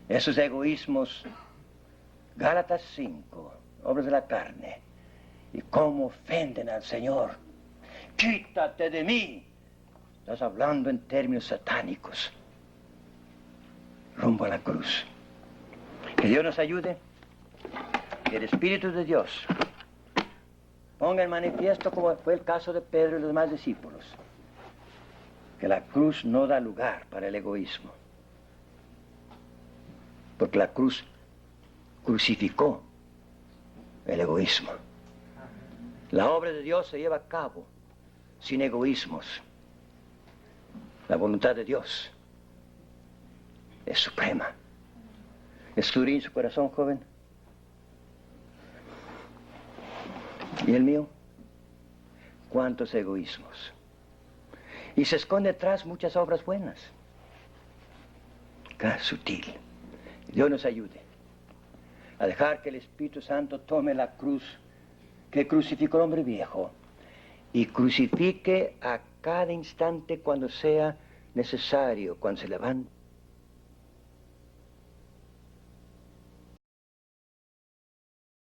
S2: esos egoísmos. Gálatas 5, obras de la carne, y cómo ofenden al Señor. Quítate de mí. Estás hablando en términos satánicos. Rumbo a la cruz. Que Dios nos ayude. Que el Espíritu de Dios ponga en manifiesto, como fue el caso de Pedro y los demás discípulos, que la cruz no da lugar para el egoísmo. Porque la cruz crucificó el egoísmo. La obra de Dios se lleva a cabo sin egoísmos. La voluntad de Dios es suprema. ¿Escudriña su corazón, joven? ¿Y el mío? ¿Cuántos egoísmos? Y se esconde detrás muchas obras buenas. Qué sutil. Dios nos ayude a dejar que el Espíritu Santo tome la cruz que crucificó al hombre viejo y crucifique a cada instante cuando sea necesario, cuando se levante